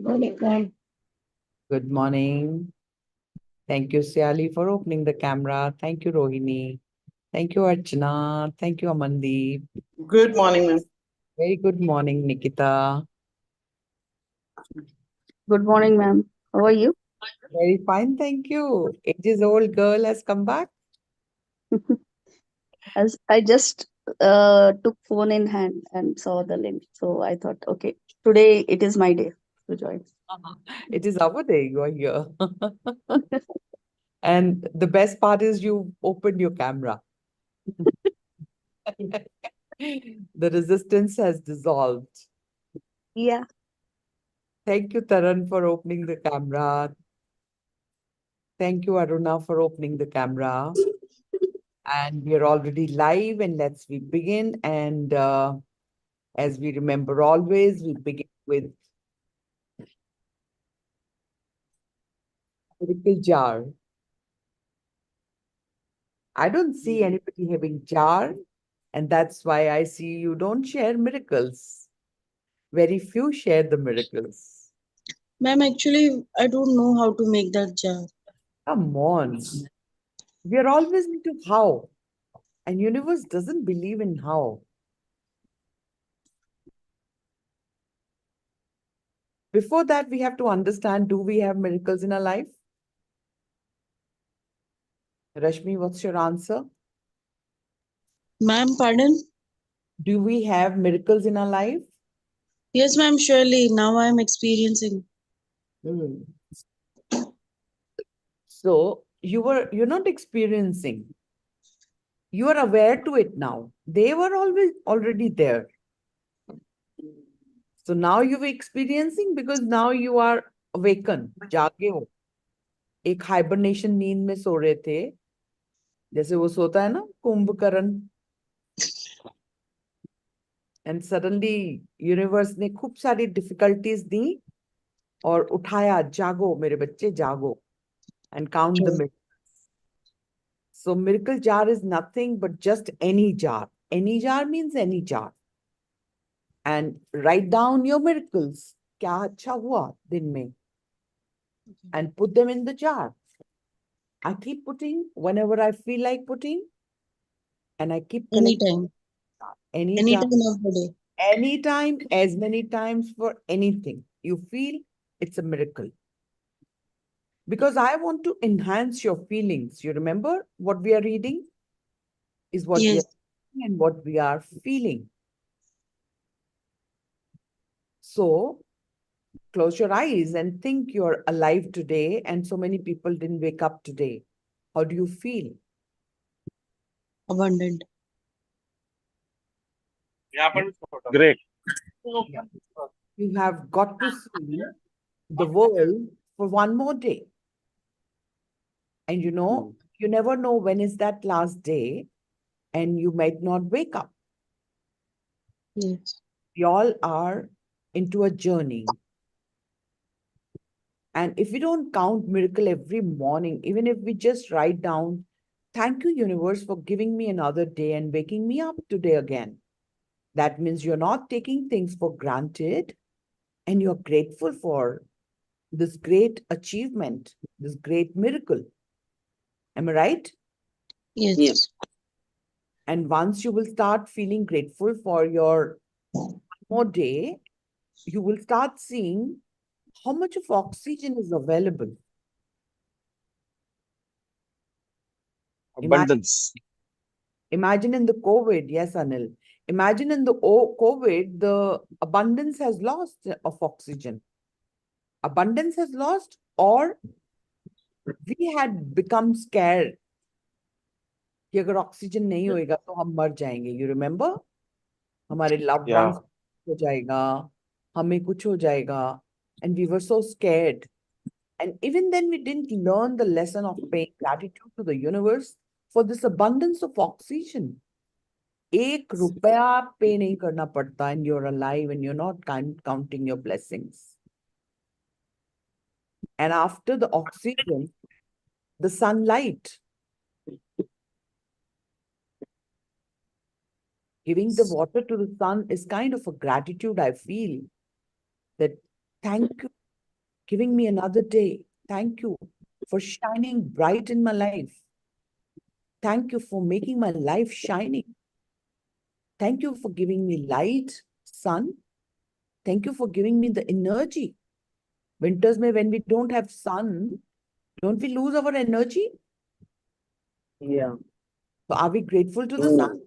Morning, ma'am. Good morning. Thank you, Siali, for opening the camera. Thank you, Rohini. Thank you, Archana. Thank you, Amandeep. Good morning, ma'am. Very good morning, Nikita. Good morning, ma'am. How are you? Very fine, thank you. Ages old girl has come back. As I just took phone in hand and saw the link, so I thought, okay, today it is my day to join. It is our day, you are here. And the best part is you opened your camera. The resistance has dissolved. Yeah. Thank you, Taran, for opening the camera. Thank you, Aruna, for opening the camera. And we are already live, and let's we begin. And as we remember always, we begin with miracle jar. I don't see anybody having jar, and that's why I see you don't share miracles. Very few share the miracles. Ma'am, actually, I don't know how to make that jar. Come on. We are always into how, and universe doesn't believe in how. Before that, we have to understand, do we have miracles in our life? Rashmi, what's your answer? Ma'am, pardon? Do we have miracles in our life? Yes, ma'am, surely. Now I am experiencing. Hmm. So you're not experiencing. You are aware to it now. They were always already there. So now you're experiencing because now you are awakened, जागे हो. एक hibernation नींद में सो रहे थे, जैसे वो सोता है ना कुंभकर्ण, एंड सडनली यूनिवर्स ने खूब सारी डिफिकल्टीज दी और उठाया, जागो मेरे बच्चे जागो, and count the True. miracles. So miracle jar is nothing but just any jar. Any jar means any jar. And write down your miracles. क्या अच्छा हुआ दिन में, and put them in the jar. I keep putting whenever I feel like putting, and I keep collecting Anytime. anytime, Anytime of the day. anytime, as many times for anything you feel. It's a miracle. Because I want to enhance your feelings. You remember what we are reading is what we Yes. are reading and what we are feeling. So close your eyes and think you're alive today, and so many people didn't wake up today. How do you feel? Abundant. Great. Yeah. You have got to see the world for one more day. And you never know when is that last day, and you might not wake up. Yes. We all are into a journey. And if we don't count miracle every morning, even if we just write down, thank you, universe, for giving me another day and waking me up today again. That means you're not taking things for granted, and you're grateful for this great achievement, this great miracle. Am I right? Yes. Yes. And once you will start feeling grateful for your more day, you will start seeing how much of oxygen is available. Imagine, Abundance. imagine in the COVID, yes, Anil. Imagine in the COVID, the abundance has lost of oxygen. Abundance has lost, or we had become scared कि अगर oxygen नहीं होएगा तो हम मर जाएंगे. You remember? हमारे loved Yeah. ones हो जाएगा, हमें कुछ हो जाएगा, and we were so scared. And even then, we didn't learn the lesson of paying gratitude to the universe for this abundance of oxygen. एक रुपया पे नहीं करना पड़ता, and you're alive and you're not counting your blessings. And after the oxygen, the sunlight. Giving the water to the sun is kind of a gratitude I feel, that thank you giving me another day. Thank you for shining bright in my life. Thank you for making my life shining. Thank you for giving me light, sun. Thank you for giving me the energy. Winters may, when we don't have sun, don't we lose our energy? Yeah. So are we grateful to the sun?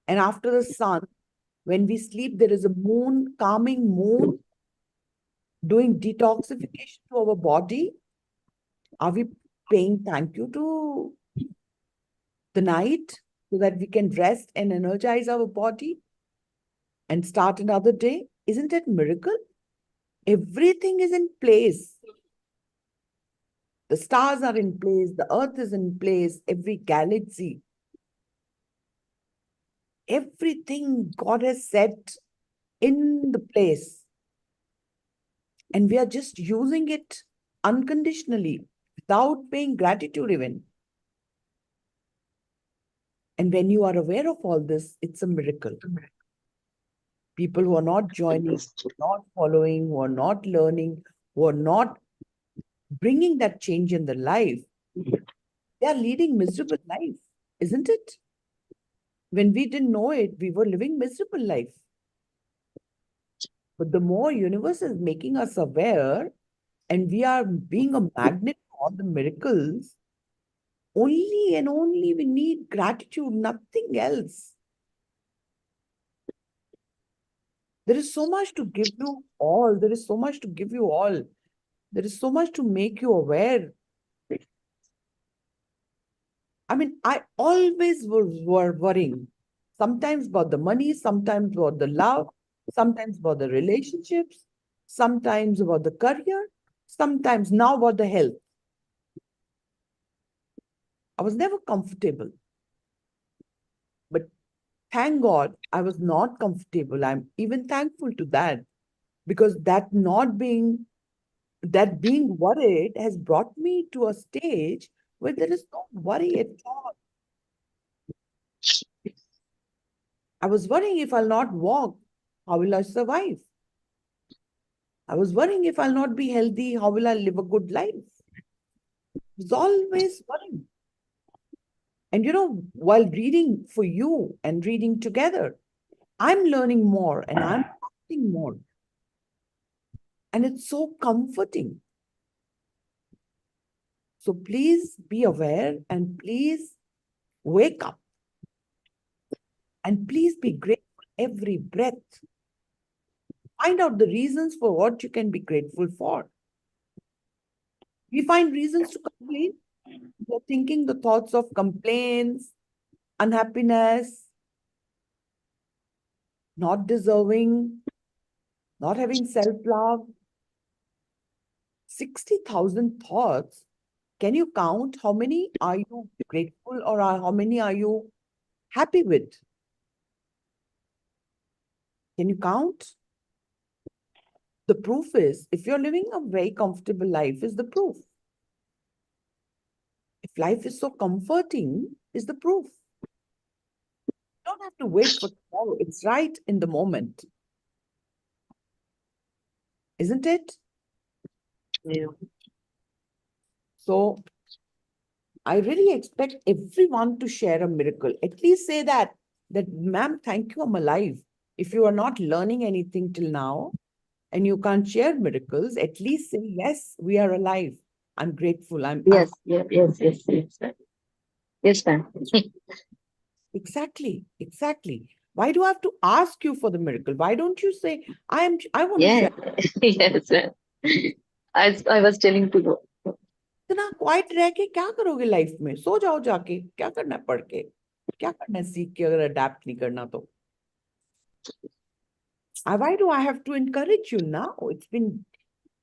And after the sun, when we sleep, there is a moon, calming moon, doing detoxification to our body. Are we paying thank you to the night so that we can rest and energize our body and start another day? Isn't it a miracle? Everything is in place. The stars are in place, the earth is in place, every galaxy. Everything God has set in the place. And we are just using it unconditionally, without paying gratitude even. And when you are aware of all this, it's a miracle. People who are not joining, not following, who are not learning, who are not bringing that change in their life, they are leading miserable life, isn't it? When we didn't know it, we were living miserable life. But the more universe is making us aware, and we are being a magnet for all the miracles, only and only we need gratitude, nothing else. There is so much to give you all. There is so much to give you all. There is so much to make you aware. I mean, I always were worrying. Sometimes about the money, sometimes about the love, sometimes about the relationships, sometimes about the career, sometimes now about the health. I was never comfortable. But thank God I was not comfortable. I'm even thankful to that, because that being worried has brought me to a stage where there is no worry at all. I was worrying, if I'll not walk, how will I survive? I was worrying, if I'll not be healthy, how will I live a good life? I was always worrying. And while reading for you and reading together, I'm learning more and I'm learning more. And it's so comforting. So please be aware and please wake up. And please be grateful every breath. Find out the reasons for what you can be grateful for. We find reasons to complain. We're thinking the thoughts of complaints, unhappiness, not deserving, not having self-love. 60,000 thoughts. Can you count how many are you grateful, or how many are you happy with? Can you count? The proof is, if you're living a very comfortable life, is the proof. If life is so comforting, is the proof. You don't have to wait for tomorrow. It's right in the moment. Isn't it? Yeah. So I really expect everyone to share a miracle. At least say that ma'am, thank you, I'm alive. If you are not learning anything till now and you can't share miracles, at least say, yes, we are alive. I'm grateful. Yes, yes, yes, yes, yes, ma'am. Yes, ma'am. Exactly. Why do I have to ask you for the miracle? Why don't you say, I want to Yeah, share? yes, ma'am. I was telling to go. इतना quite रह के क्या करोगे life में? सो जाओ जाके, क्या करना है पढ़ के, क्या करना है सीख के, अगर अडेप्ट नहीं करना तो. Why do I have to encourage you now? It's been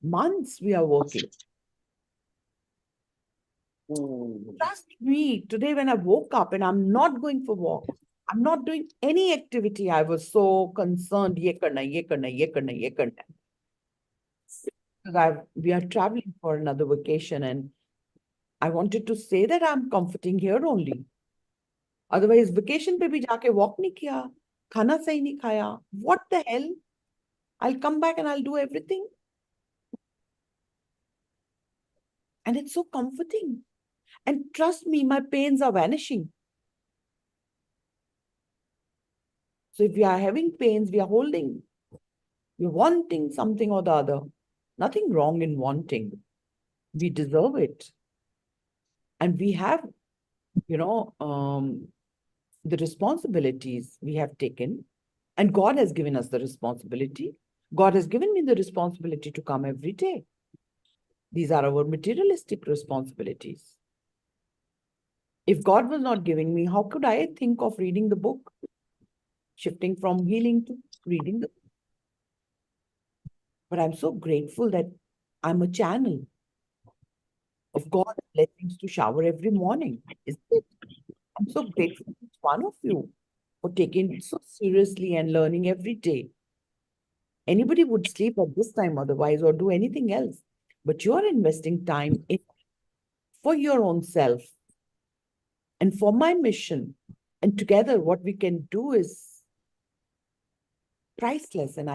months we are working. Trust me, today when I woke up and I'm not going for walk, I'm not doing any activity, I was so concerned, ye karna, ye karna, ye karna, ye karna. Because we are traveling for another vacation and I wanted to say that I'm comforting here only. Otherwise, vacation पे भी जाके walk नहीं किया, खाना सही नहीं खाया. What the hell? I'll come back and I'll do everything. And it's so comforting. And trust me, my pains are vanishing. So if we are having pains, we are holding. We're wanting something or the other. Nothing wrong in wanting. We deserve it. And we have, the responsibilities we have taken. And God has given us the responsibility. God has given me the responsibility to come every day. These are our materialistic responsibilities. If God was not giving me, how could I think of reading the book? Shifting from healing to reading the book. But I'm so grateful that I'm a channel of God's blessings to shower every morning. Isn't it? I'm so grateful to each one of you for taking it so seriously and learning every day. Anybody would sleep at this time otherwise or do anything else. But you're investing time in for your own self and for my mission. And together, what we can do is priceless. And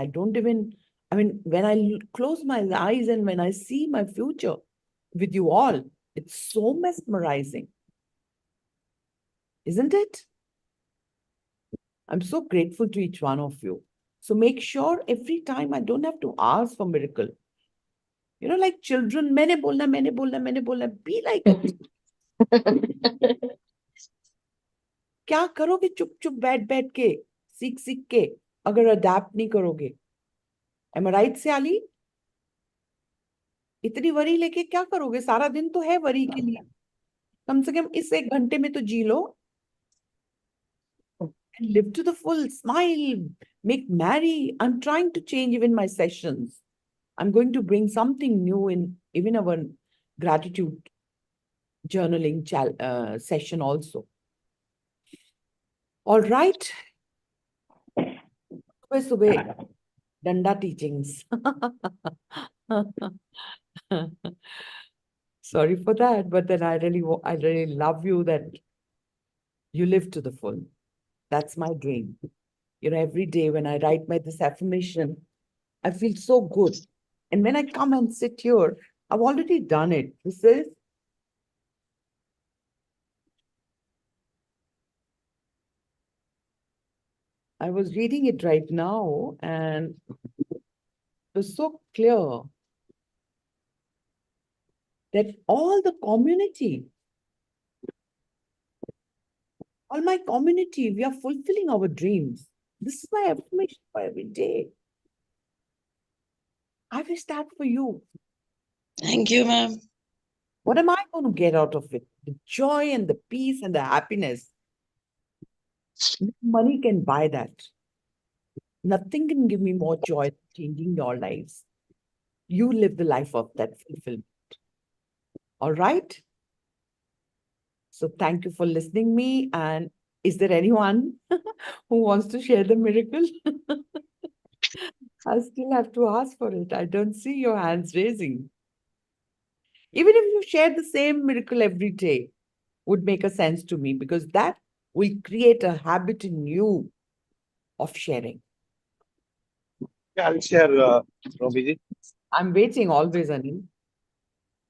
when I close my eyes and when I see my future with you all, it's so mesmerizing. Isn't it? I'm so grateful to each one of you. So make sure every time I don't have to ask for miracle. Like children, maine bolna, maine bolna, maine bolna. Be like it. क्या करोगे चुप चुप बैठ बैठ के सीख सीख के अगर अडेप्ट नहीं करोगे एम आई राइट से आली इतनी वरी लेके क्या करोगे सारा दिन तो है वरी के लिए कम से कम इस 1 घंटे में तो जी लो and live to the full, smile, make merry. I'm trying to change even my sessions. I'm going to bring something new in even our gratitude journaling session also. All right. Subah danda teachings. Sorry for that, but then I really love you that you live to the full. That's my dream. Every day when I write this affirmation, I feel so good. And when I come and sit here, I've already done it. This is I was reading it right now and it was so clear that all my community, we are fulfilling our dreams. This is my affirmation for every day. I wish that for you. Thank you, ma'am. What am I going to get out of it? The joy and the peace and the happiness. Money can buy that. Nothing can give me more joy than changing your lives. You live the life of that fulfillment. All right? So thank you for listening me. And is there anyone who wants to share the miracle? I still have to ask for it. I don't see your hands raising. Even if you share the same miracle every day, would make a sense to me because that will create a habit in you of sharing. Yeah, I'll share, Romi. I'm waiting always, Anil.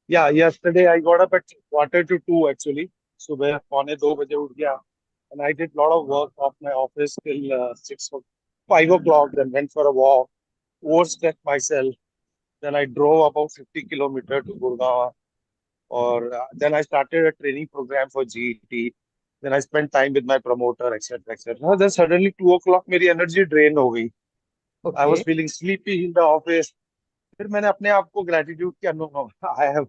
Yeah, yesterday I got up at 1:45 actually. सुबह 2:45 उठ गया. And I did a lot of work of my office till 5 o'clock, then went for a walk, overstretched myself. Then I drove about 50 kilometers to Gurgaon. Or then I started a training program for GET. Then I spent time with my promoter, etc., etc. Then suddenly 2 o'clock, मेरी energy drain हो गई. I was Okay. feeling sleepy in the office. फिर मैंने अपने आप को gratitude किया. No, I have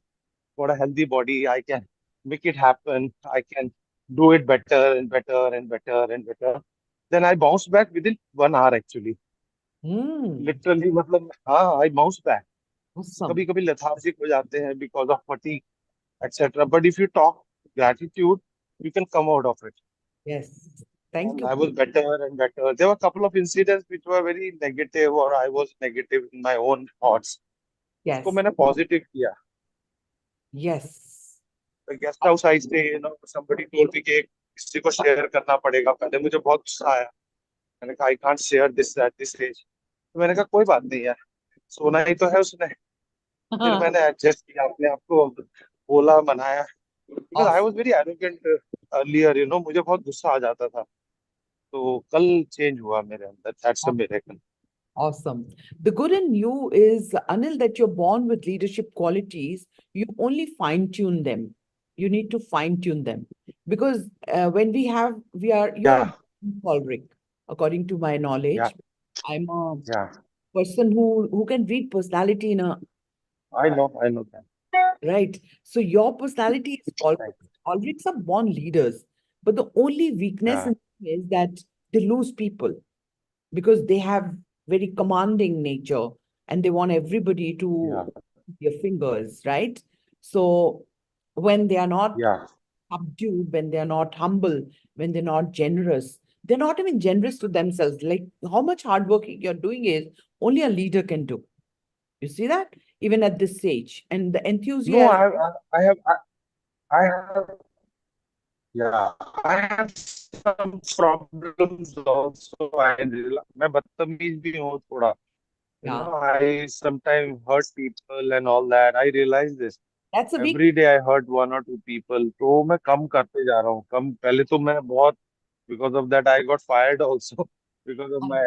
got a healthy body. I can make it happen. I can do it better and better and better and better. Then I bounced back within 1 hour actually. Literally, मतलब हाँ, I bounced back. Awesome. कभी कभी lethargic हो जाते हैं because of fatigue, etc. But if you talk gratitude, you can come out of it. Yes. Thank And you. I was better and better. There were a couple of incidents which were very negative, or I was negative in my own thoughts. Yes. उसको मैंने positive किया. Yes. The guest house I stay, somebody told me कि किसी को share करना पड़ेगा. पहले मुझे बहुत गुस्सा आया. मैंने कहा I can't share this at this stage. तो मैंने कहा कोई बात नहीं यार, सोना ही तो है उसने। फिर मैंने एडजस्ट किया अपने आप को, बोला, मनाया, because I Awesome. Was very arrogant earlier, मुझे बहुत गुस्सा आ जाता था। तो कल चेंज हुआ मेरे अंदर, that's a miracle. Awesome. The good in you is, Anil, that you're born with leadership qualities. You only fine tune them. You need to fine tune them because when you're a Yeah, choleric, according to my yeah, knowledge. I'm a yeah. person who can read personality in a I know that. right. So your personality is choleric. Thank you. Cholerics are born leaders, but the only weakness Yeah, in them is that they lose people because they have very commanding nature and they want everybody to yeah, their fingers, right? So when they are not yeah, subdued, when they are not humble, when they're not generous, they're not even generous to themselves. Like how much hard working you're doing is only a leader can do. You see that? Even at this age. And the no, enthusiasm, I have, yeah, I have some problems also. मैं बदतमीज भी हूँ थोड़ा. yeah, I sometimes hurt people and all that. I realize this. that's a weak. Every day I hurt one or two people. तो मैं कम करते जा रहा हूँ. कम पहले तो मैं बहुत, because of that I got fired also because of my,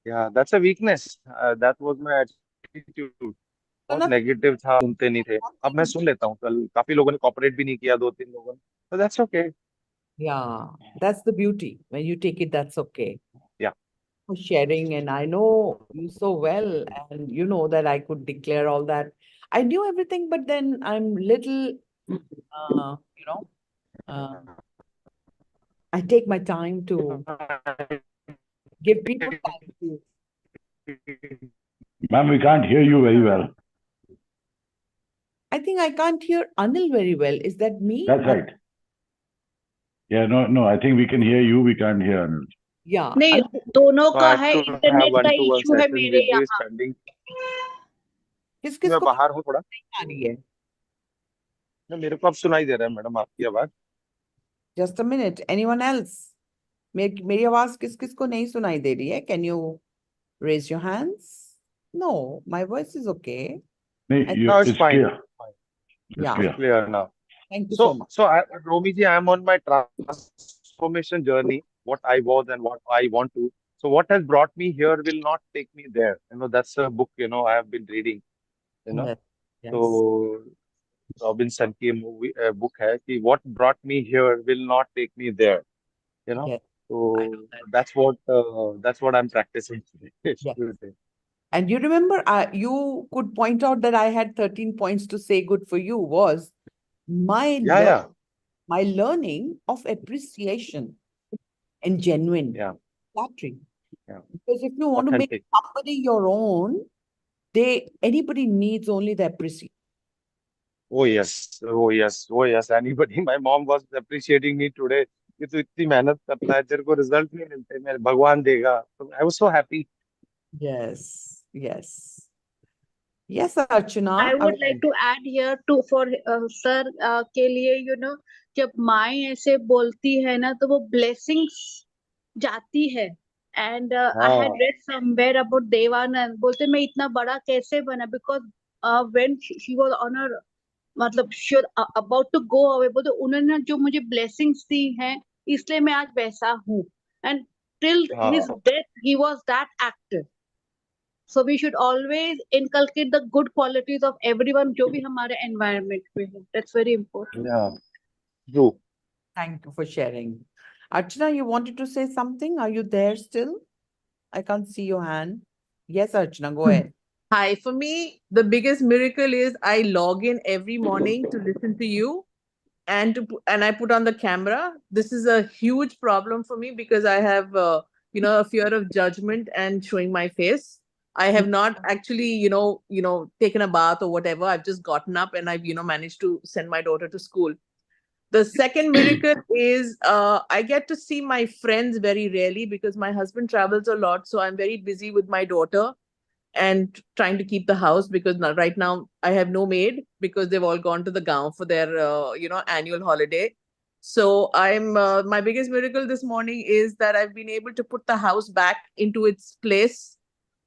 yeah, that's a weakness. That was my attitude. So बहुत nothing, नेगेटिव था, सुनते नहीं थे. अब मैं सुन लेता हूँ. कल काफी लोगों ने कॉपरेट भी नहीं किया, दो तीन लोगों ने. So that's okay. yeah, that's the beauty. When you take it, that's okay. Yeah. For sharing, and I know you so well, and you know that I could declare all that. I knew everything, but then I'm little, you know, uh, I take my time to give people time to. Ma'am, we can't hear you very well. I think I can't hear Anil very well. Is that me? That's right. Yeah, no, I think we can hear you, we can't hear Anil. Yeah. नहीं, Anil, दोनों So I का have है, to have internet का one-to-one issue है session मेरे with this यहाँ. pending. किस मैं किस को बाहर हूँ थोड़ा. नहीं आ रही है? ना, मेरे को अब सुनाई दे रहा है मैडम आपकी आवाज. Just a minute. Anyone else? मेरी आवाज किस किस को नहीं सुनाई दे रही है? Can you raise your hands? No, my voice is okay. No, I, Now it's it's fine. clear. It's yeah. clear. Clear now. Thank you so much. Romi ji, I am on my transformation journey. What I was and what I want to. So what has brought me here will not take me there. That's a book. I have been reading. You know. Yes. Yes. So Robinson की movie book है कि what brought me here will not take me there. You know. Yes. I know So that. that's what I'm practicing today. Yes. And you remember, you could point out that I had 13 points to say good for you was my Yeah, yeah, my learning of appreciation and genuine yeah, flattery. yeah. Because if you want to make Authentic. somebody your own, anybody needs only the appreciation. Oh yes, oh yes, oh yes. Anybody, my mom was appreciating me today. कि तू इतनी मेहनत करता है, तेरे को result नहीं मिलते, मेरे भगवान देगा. So I was so happy. Yes. Yes. Yes, Archana. I would like to add here to for sir के लिए जब माँ ऐसे बोलती है ना तो वो blessings जाती है. And I had हाँ, read somewhere about Devanand, बोलते मैं इतना बड़ा कैसे बना, because when she was on her, मतलब she was about to go away, बोलते उन्होंने जो मुझे blessings दी हैं इसलिए मैं आज वैसा हूँ. And till his हाँ, death he was that active. So we should always inculcate the good qualities of everyone जो भी हमारे environment में है. That's very important. yeah. True. Thank you for sharing. Archana, you wanted to say something? Are you there still? I can't see your hand. Yes, Archana, go ahead. Hi, for me, the biggest miracle is I log in every morning to listen to you and and I put on the camera. This is a huge problem for me because I have a fear of judgment and showing my face. I have not actually taken a bath or whatever. I've just gotten up and I've managed to send my daughter to school. The second miracle is I get to see my friends very rarely because my husband travels a lot, so I'm very busy with my daughter and trying to keep the house because right now I have no maid because they've all gone to the Gaon for their annual holiday. So I'm my biggest miracle this morning is that I've been able to put the house back into its place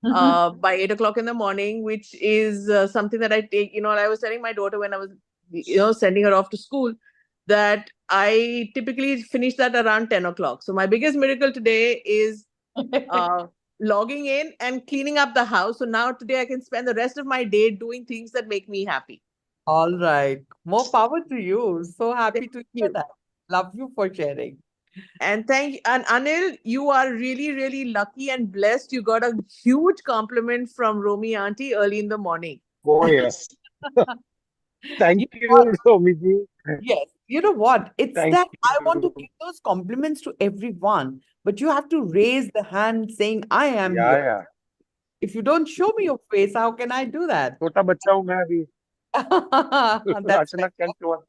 by 8 o'clock in the morning, which is something that I take. I was telling my daughter when I was, sending her off to school, that I typically finish that around 10 o'clock. So my biggest miracle today is logging in and cleaning up the house. So now today I can spend the rest of my day doing things that make me happy. All right. More power to you. So happy Thank to hear you. that. Love you for sharing. And Anil, you are really, really lucky and blessed. You got a huge compliment from Romi Auntie early in the morning. Oh, yes. You Thank know what? you, Romiji. Yes. You know what? It's Thank that I want to you. give those compliments to everyone, but you have to raise the hand saying, I am Yeah, here. yeah. If you don't show me your face, how can I do that? छोटा बच्चा हूँ मैं अभी. That's right. अचानक can show up.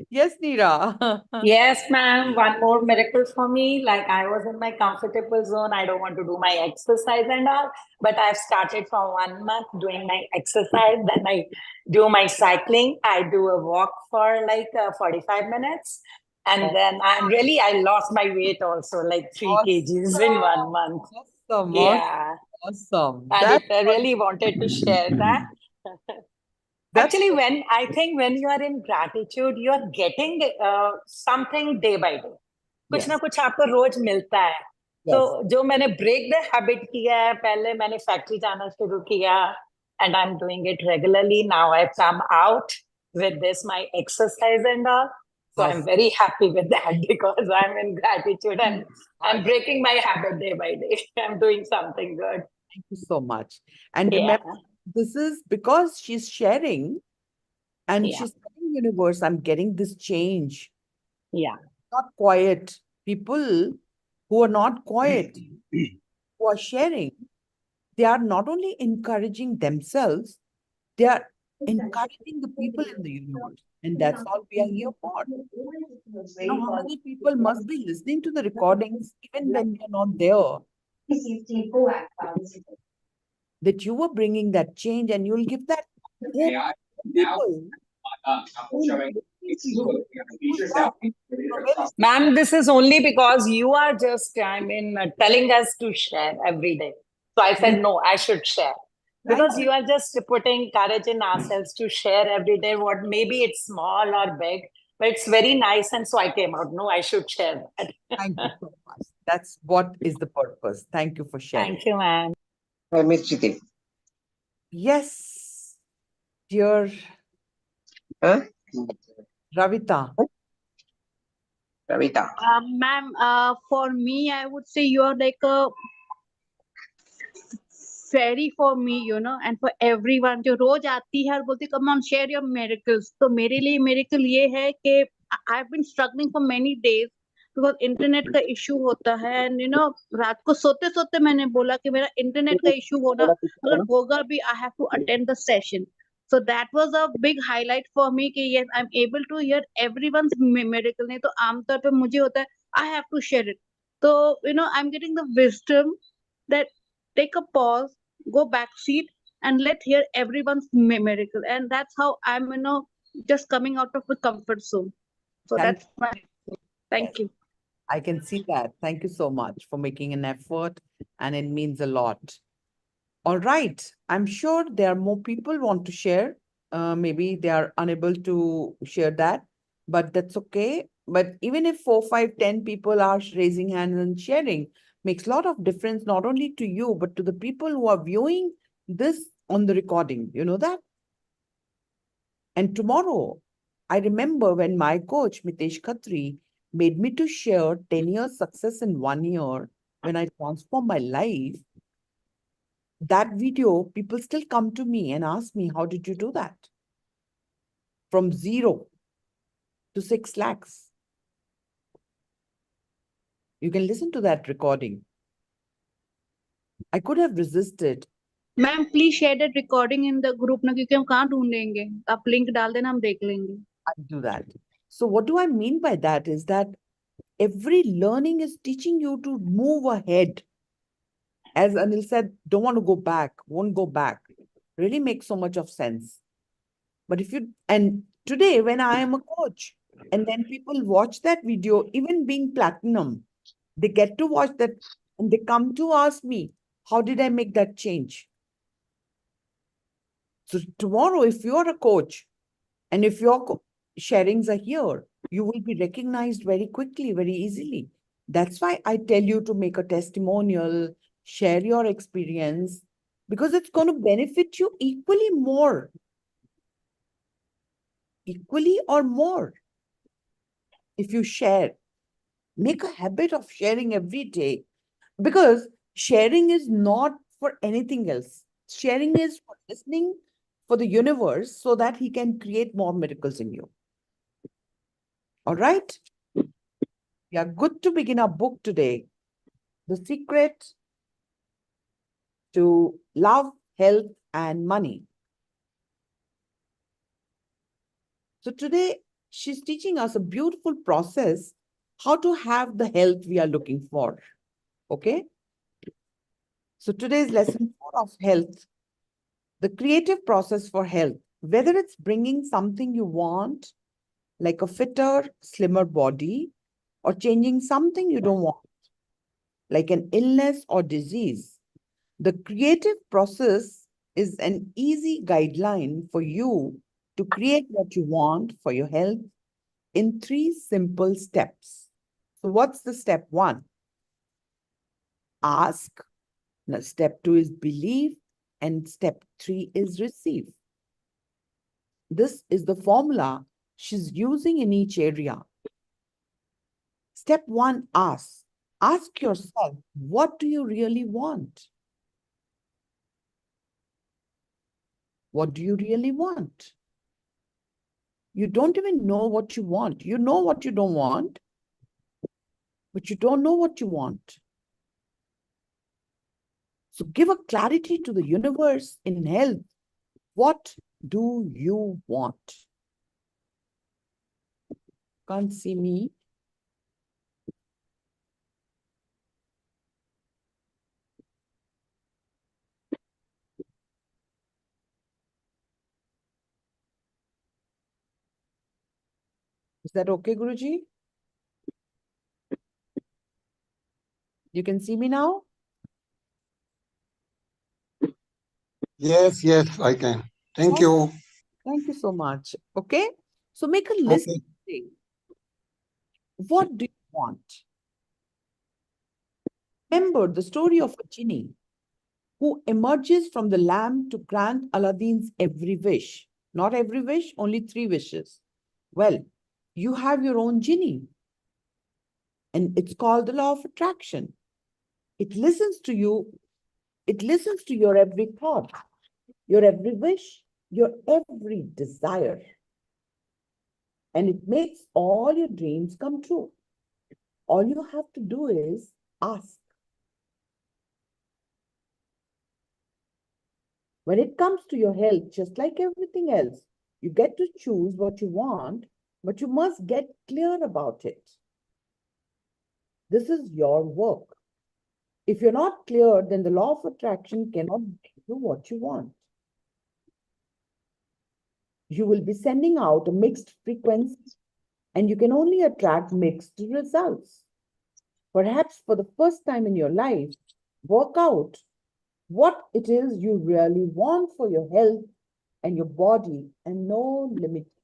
Yes, Neera. Yes, ma'am. One more miracle for me. Like I was in my comfortable zone. I don't want to do my exercise and all, but I've started for 1 month doing my exercise. Then I do my cycling. I do a walk for like 45 minutes. And then I lost my weight also, like 3 kgs in 1 month. Awesome. Yeah. Awesome. And That's I really wanted to share that. Actually, when you are in gratitude, you are getting something day by day. कुछ yes. ना कुछ आपको रोज मिलता है. तो Yes. जो मैंने break the habit किया है, पहले मैंने फैक्ट्री जाना शुरू किया, and I'm doing it regularly. Now I've come out with this my exercise and all. So I'm Awesome. very happy with that because I'm in gratitude and I'm breaking my habit day by day. I'm doing something good. Thank you so much. And Yeah, remember, this is because she's sharing and yeah, she's telling universe, I'm getting this change. yeah. Not quiet. People who are not quiet, who are sharing, they are not only encouraging themselves, they are encouraging the people in the universe. And that's all we are here for. You know how many people must be listening to the recordings even when you're not there, that you were bringing that change and you'll give that hope to people who will be listening to you. Who's that? So where is Ma'am, this is only because you are just, telling us to share every day. So I said, no, I should share. Because you are just putting courage in ourselves to share every day, what maybe it's small or big, but it's very nice. And so I came out, no, I should share that. Thank you so much. That's what is the purpose. Thank you for sharing. Thank you, ma'am. Miss Chiti. Yes, dear Huh? Ravita. Ravita. Ma'am, for me, I would say you are like a fairy for me, and for everyone. जो रोज आती है और बोलती come on share your miracles. तो मेरे लिए miracle ये है कि I've been struggling for many days because internet का इशू होता है and रात को सोते सोते मैंने बोला कि मेरा इंटरनेट का इशू होना अगर होगा भी I have to attend the session. So that was a big highlight for me कि yes I'm able to hear everyone's miracle. नहीं तो आमतौर पे मुझे होता है I have to share it. So I'm getting the wisdom that take a pause, go back seat, and let hear everyone's miracle. And that's how I'm, just coming out of the comfort zone. So Thank that's my thank you. I can see that. Thank you so much for making an effort, and it means a lot. All right. I'm sure there are more people want to share. Maybe they are unable to share that, but that's okay. But even if 4, 5, 10 people are raising hands and sharing, makes a lot of difference, not only to you, but to the people who are viewing this on the recording. You know that? And tomorrow, I remember when my coach, Mitesh Khatri, made me to share 10 years success in 1 year when I transformed my life. That video, people still come to me and ask me, how did you do that? From 0 to 6 lakhs. You can listen to that recording. I could have resisted. Ma'am please share that recording in the group ना क्योंकि हम कहाँ ढूंढेंगे आप link डाल देना हम देख लेंगे. I'll do that. So what do I mean by that is that every learning is teaching you to move ahead. As Anil said, don't want to go back, won't go back. Really makes so much of sense. But if you, and today when I am a coach, and then people watch that video, even being platinum, they get to watch that and they come to ask me, How did I make that change? So tomorrow, if you're a coach and if your sharings are here, you will be recognized very quickly, very easily. That's why I tell you to make a testimonial, share your experience, because it's going to benefit you equally or more. If you share, make a habit of sharing every day, because sharing is not for anything else. Sharing is for listening for the universe so that he can create more miracles in you. All right? We are good to begin our book today. The Secret to Love, Health, and Money. So today, she's teaching us a beautiful process how to have the health we are looking for. Okay? So today's lesson 4 of health, the creative process for health, whether it's bringing something you want, like a fitter, slimmer body, or changing something you don't want, like an illness or disease. The creative process is an easy guideline for you to create what you want for your health in 3 simple steps. So what's the step 1? Ask. Now, step 2 is believe. And step 3 is receive. This is the formula she's using in each area. Step 1, ask. Ask yourself, what do you really want? What do you really want? You don't even know what you want. You know what you don't want, but you don't know what you want. So give a clarity to the universe in health. What do you want? Can't see me. Is that okay, Guruji? You can see me now? Yes, yes, I can. Thank you. Thank you so much. Okay. So make a list. Okay. What do you want? Remember the story of a genie who emerges from the lamp to grant Aladdin's every wish. Not every wish, only 3 wishes. Well, you have your own genie, and it's called the law of attraction. It listens to you. It listens to your every thought, your every wish, your every desire. And it makes all your dreams come true. All you have to do is ask. When it comes to your health, just like everything else, you get to choose what you want, but you must get clear about it. This is your work. If you're not clear, then the law of attraction cannot bring you what you want. You will be sending out a mixed frequency, and you can only attract mixed results. Perhaps for the first time in your life, work out what it is you really want for your health and your body, and no limitations.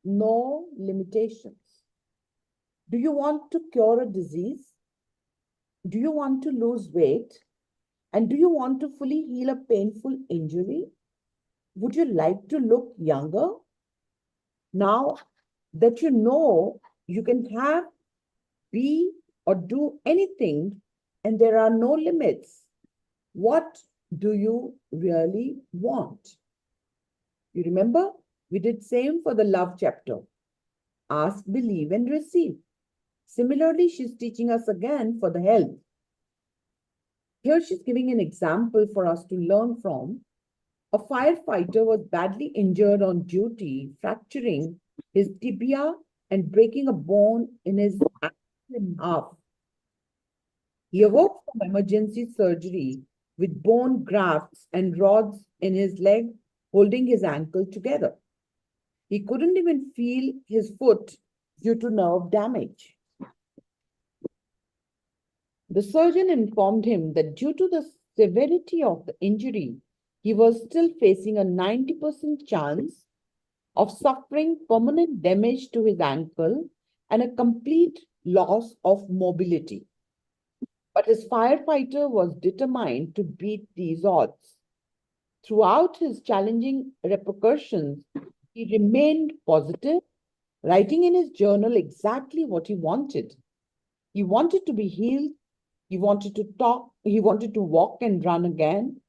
No limitations. Do you want to cure a disease? Do you want to lose weight? And do you want to fully heal a painful injury? Would you like to look younger? Now that you know you can have, be, or do anything, and there are no limits, what do you really want? You remember? We did same for the love chapter. Ask, believe, and receive. Similarly, she's teaching us again for the health. Here she's giving an example for us to learn from. A firefighter was badly injured on duty, fracturing his tibia and breaking a bone in his ankle in half. He awoke from emergency surgery with bone grafts and rods in his leg, holding his ankle together. He couldn't even feel his foot due to nerve damage. The surgeon informed him that due to the severity of the injury, he was still facing a 90% chance of suffering permanent damage to his ankle and a complete loss of mobility. But his firefighter was determined to beat these odds. Throughout his challenging repercussions, he remained positive, writing in his journal exactly what he wanted. He wanted to be healed, he wanted to talk, he wanted to walk and run again,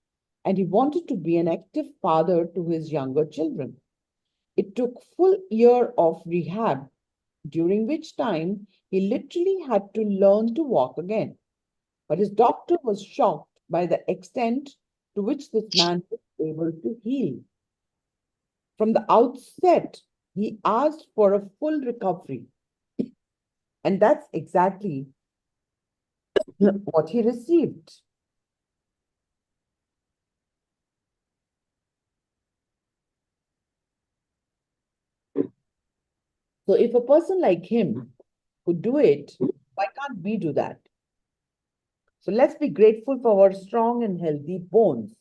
and he wanted to be an active father to his younger children. It took full year of rehab, during which time he literally had to learn to walk again. But his doctor was shocked by the extent to which this man was able to heal. From the outset, he asked for a full recovery. And that's exactly what he received. So if a person like him could do it, why can't we do that? So let's be grateful for our strong and healthy bones.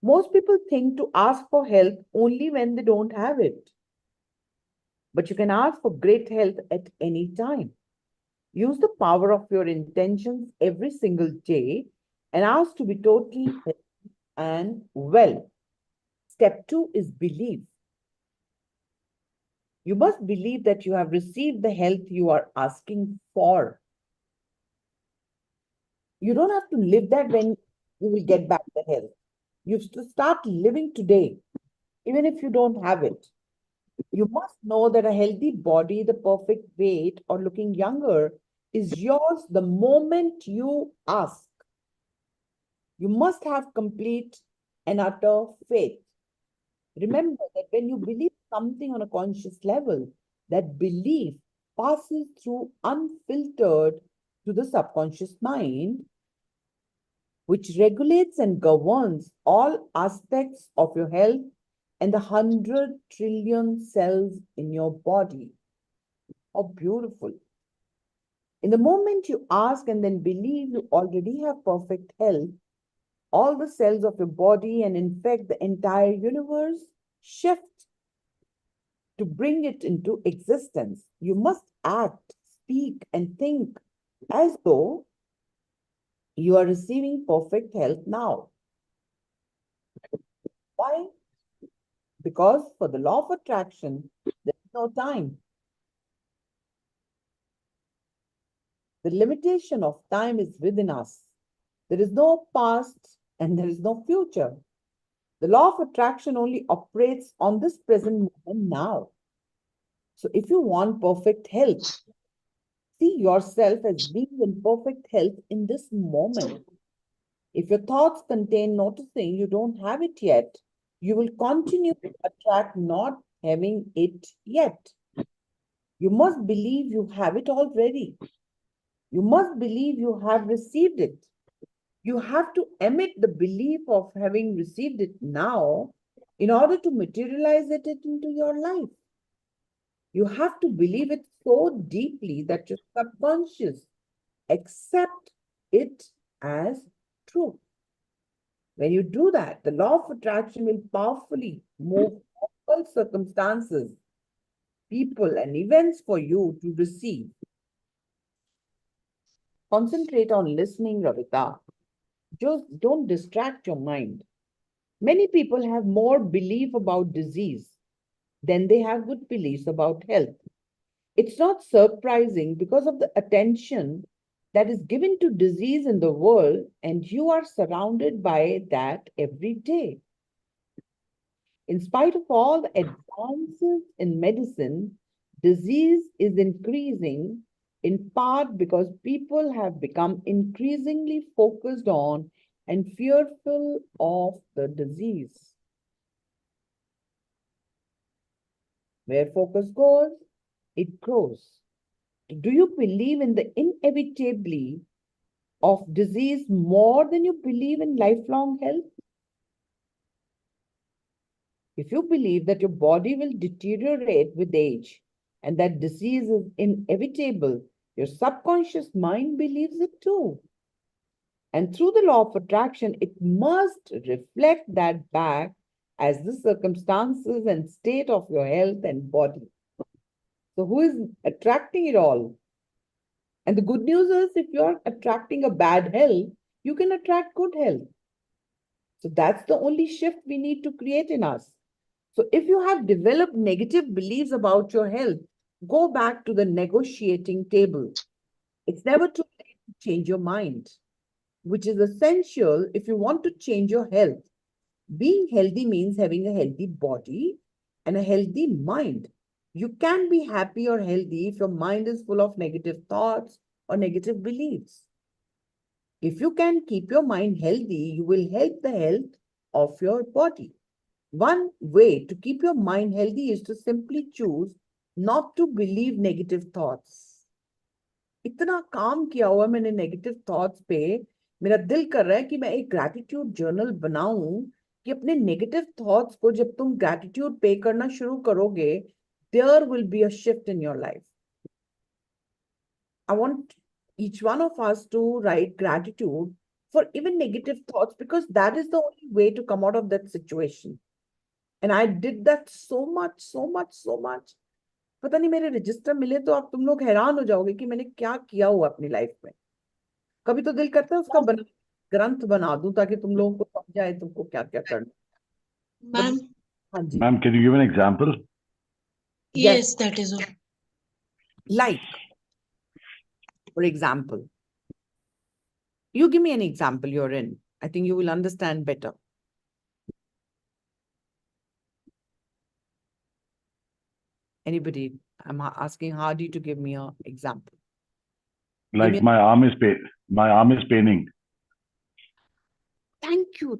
Most people think to ask for help only when they don't have it. But you can ask for great health at any time. Use the power of your intentions every single day and ask to be totally healthy and well. Step 2 is belief. You must believe that you have received the health you are asking for. You don't have to live that when you will get back the health. You have to start living today, even if you don't have it. You must know that a healthy body, the perfect weight, or looking younger is yours the moment you ask. You must have complete and utter faith. Remember that when you believe something on a conscious level, that belief passes through unfiltered to the subconscious mind, which regulates and governs all aspects of your health and the 100 trillion cells in your body. How beautiful. In the moment you ask and then believe you already have perfect health, all the cells of your body and in fact the entire universe shift to bring it into existence. You must act, speak, and think as though you are receiving perfect health now. Why? Because for the law of attraction, there is no time. The limitation of time is within us. There is no past and there is no future. The law of attraction only operates on this present moment now. So if you want perfect health, see yourself as being in perfect health in this moment. If your thoughts contain noticing you don't have it yet, you will continue to attract not having it yet. You must believe you have it already. You must believe you have received it. You have to emit the belief of having received it now in order to materialize it into your life. You have to believe it so deeply that your subconscious accept it as true. When you do that, the law of attraction will powerfully move all circumstances, people, and events for you to receive. Concentrate on listening, Ravita. Just don't distract your mind. Many people have more belief about disease than they have good beliefs about health. It's not surprising because of the attention that is given to disease in the world, and you are surrounded by that every day. In spite of all the advances in medicine, disease is increasing in part because people have become increasingly focused on and fearful of the disease. Where focus goes, it grows. Do you believe in the inevitability of disease more than you believe in lifelong health? If you believe that your body will deteriorate with age and that disease is inevitable, your subconscious mind believes it too. And through the law of attraction, it must reflect that back as the circumstances and state of your health and body. So who is attracting it all? And the good news is, if you're attracting a bad health, you can attract good health. So that's the only shift we need to create in us. So if you have developed negative beliefs about your health, go back to the negotiating table. It's never too late to change your mind, which is essential if you want to change your health. Being healthy means having a healthy body and a healthy mind. You can't be happy or healthy if your mind is full of negative thoughts or negative beliefs. If you can keep your mind healthy, you will help the health of your body. One way to keep your mind healthy is to simply choose not to believe negative thoughts. इतना काम किया हुआ मैंने negative thoughts पे, मेरा दिल कर रहा है कि मैं एक ग्रैटिट्यूड जर्नल बनाऊं कि अपने नेगेटिव थॉट्स को जब तुम ग्रैटिट्यूड पे करना शुरू करोगे, there will be a shift in your life. I want each one of us to write gratitude for even negative thoughts, because that is the only way to come out of that situation. And I did that so much. पता नहीं मेरे register मिले तो आप तुम लोग हैरान हो जाओगे कि मैंने क्या किया हुआ अपनी लाइफ में. कभी तो दिल करता है उसका ग्रंथ बना दूं ताकि तुम लोगों को समझ आए तुमको क्या क्या करना. Ma'am, हाँ जी. Ma'am, can you give an example? yes, that is all. Like, for example, you give me an example you're in. I think you will understand better. Anybody? I'm asking Hardy to give me an example. Like my arm is paining. Thank you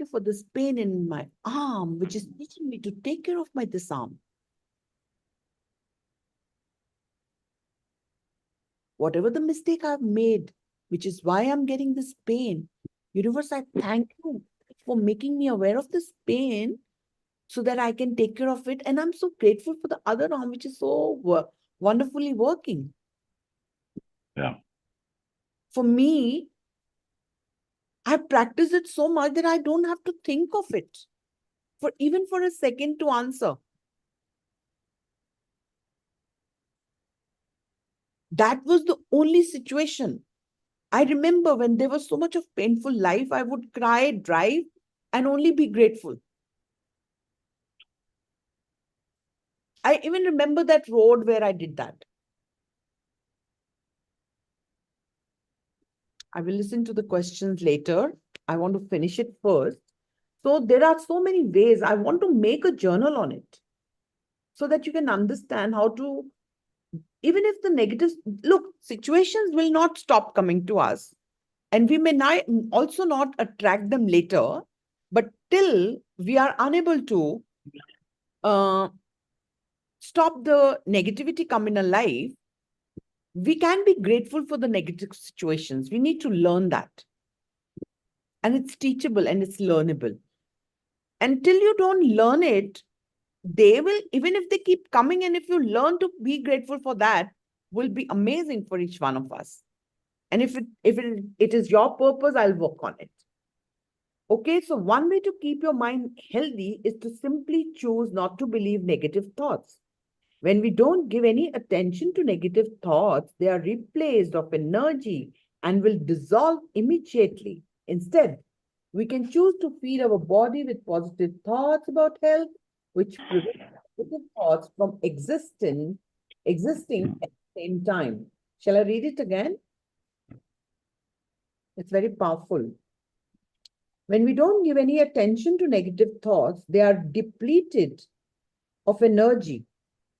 for this pain in my arm, which is teaching me to take care of this arm. Whatever the mistake I've made, which is why I'm getting this pain, universe, I thank you for making me aware of this pain so that I can take care of it. And I'm so grateful for the other arm, which is so wonderfully working. Yeah. For me, I practice it so much that I don't have to think of it even for a second to answer. That was the only situation. I remember when there was so much of painful life, I would cry, drive, and only be grateful. I even remember that road where I did that. I will listen to the questions later. I want to finish it first. So there are so many ways. I want to make a journal on it so that you can understand how to, even if the negatives, look, situations will not stop coming to us. And we may also not attract them later, but till we are unable to stop the negativity come in our life, we can be grateful for the negative situations. We need to learn that. And it's teachable and it's learnable. Until you don't learn it, they will, even if they keep coming, and if you learn to be grateful for that, will be amazing for each one of us. And if it is your purpose, I'll work on it. Okay, so one way to keep your mind healthy is to simply choose not to believe negative thoughts. When we don't give any attention to negative thoughts, they are replaced of energy and will dissolve immediately. Instead, we can choose to feed our body with positive thoughts about health, which prevent negative thoughts from existing at the same time. Shall I read it again? It's very powerful. When we don't give any attention to negative thoughts, they are depleted of energy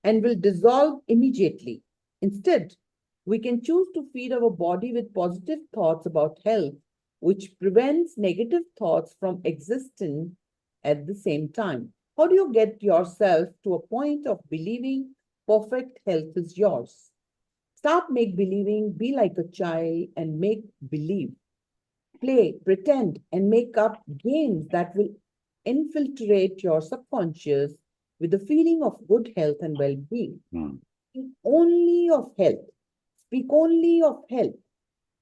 and will dissolve immediately. Instead, we can choose to feed our body with positive thoughts about health, which prevents negative thoughts from existing at the same time. How do you get yourself to a point of believing perfect health is yours? Start make-believing, be like a child and make believe. Play, pretend, and make up games that will infiltrate your subconscious with the feeling of good health and well-being. Speak only of health. Speak only of health.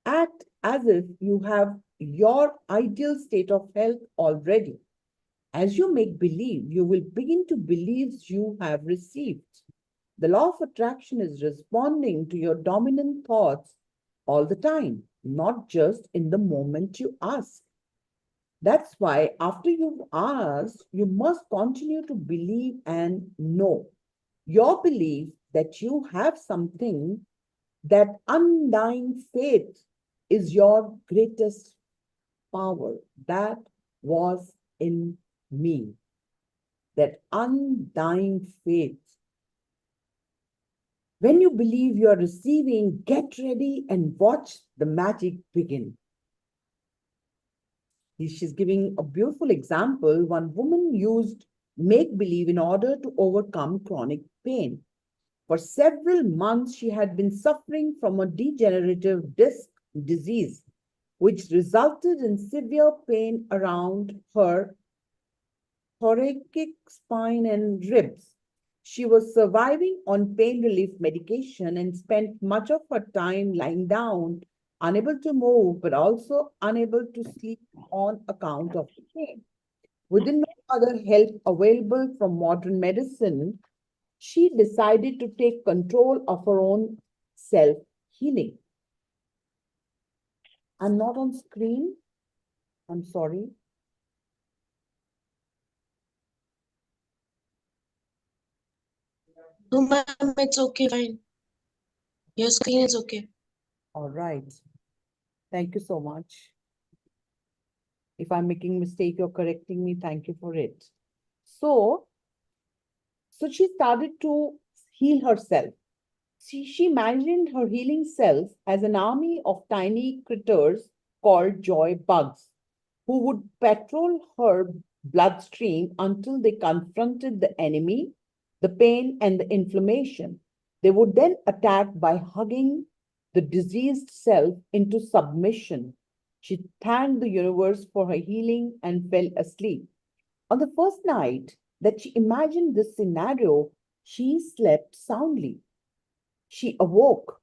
Act as if you have your ideal state of health already. As you make believe, you will begin to believe you have received. The law of attraction is responding to your dominant thoughts all the time, not just in the moment you ask. That's why after you've asked, you must continue to believe and know. Your belief that you have something, that undying faith, is your greatest power. That was in me. That undying faith. When you believe you are receiving, get ready and watch the magic begin. She's giving a beautiful example. One woman used make-believe in order to overcome chronic pain. For several months, she had been suffering from a degenerative disc disease, which resulted in severe pain around her thoracic spine and ribs. She was surviving on pain relief medication and spent much of her time lying down, unable to move, but also unable to sleep on account of the pain. With no other help available from modern medicine, she decided to take control of her own self-healing. I'm not on screen. I'm sorry. No, ma'am, it's okay, fine. Your screen is okay. All right. Thank you so much. If I'm making mistake, you're correcting me. Thank you for it. So she started to heal herself. She imagined her healing self as an army of tiny critters called joy bugs who would patrol her bloodstream until they confronted the enemy, the pain, and the inflammation. They would then attack by hugging the diseased self into submission. She thanked the universe for her healing and fell asleep. On the first night that she imagined this scenario, she slept soundly. She awoke,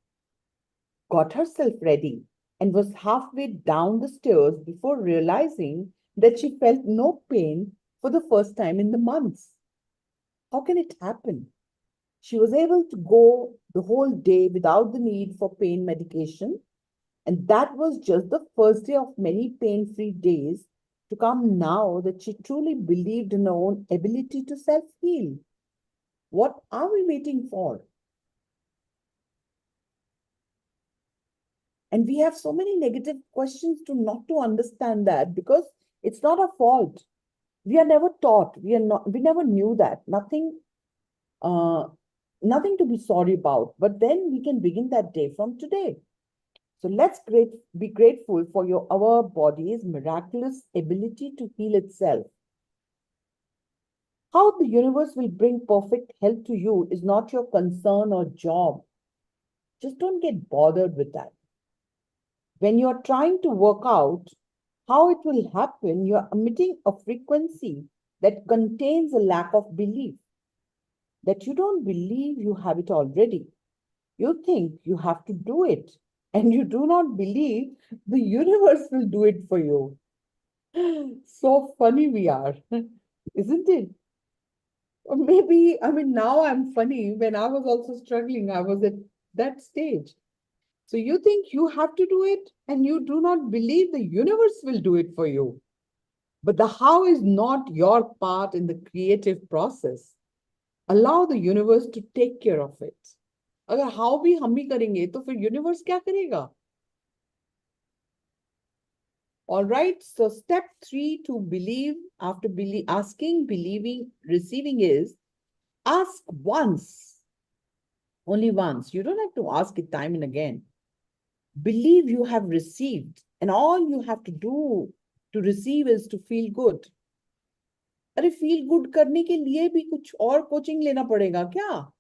got herself ready, and was halfway down the stairs before realizing that she felt no pain for the first time in the months. How can it happen? She was able to go the whole day without the need for pain medication, and that was just the first day of many pain-free days to come now that she truly believed in her own ability to self-heal. What are we waiting for? And we have so many negative questions to not to understand that because it's not our fault. We are never taught. We never knew that. Nothing to be sorry about. But then we can begin that day from today. So let's be grateful for our body's miraculous ability to heal itself. How the universe will bring perfect health to you is not your concern or job. Just don't get bothered with that. When you're trying to work out how it will happen, you're emitting a frequency that contains a lack of belief, that you don't believe you have it already. You think you have to do it, and you do not believe the universe will do it for you. So funny we are, isn't it? Or maybe, now I'm funny. When I was also struggling, I was at that stage. So you think you have to do it, and you do not believe the universe will do it for you. But the how is not your part in the creative process. Allow the universe to take care of it. अगर how भी हम ही करेंगे तो फिर universe क्या करेगा? All right, so step 3 to believe after asking, believing, receiving is ask once. Only once. You don't have to ask it time and again. Believe you have received, and all you have to do to receive is to feel good. अरे feel good करने के लिए भी कुछ और coaching लेना पड़ेगा क्या?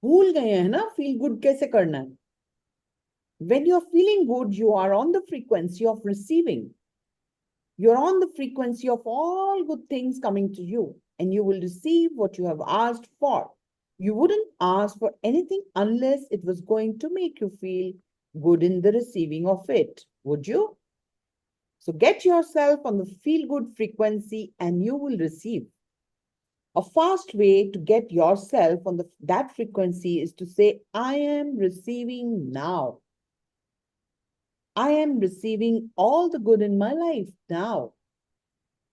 भूल गए हैं ना feel good कैसे करना है? When you're feeling good, you are on the frequency of receiving. You're on the frequency of all good things coming to you, and you will receive what you have asked for. You wouldn't ask for anything unless it was going to make you feel good in the receiving of it, would you? So get yourself on the feel good frequency and you will receive. A fast way to get yourself on that frequency is to say, I am receiving now. I am receiving all the good in my life now.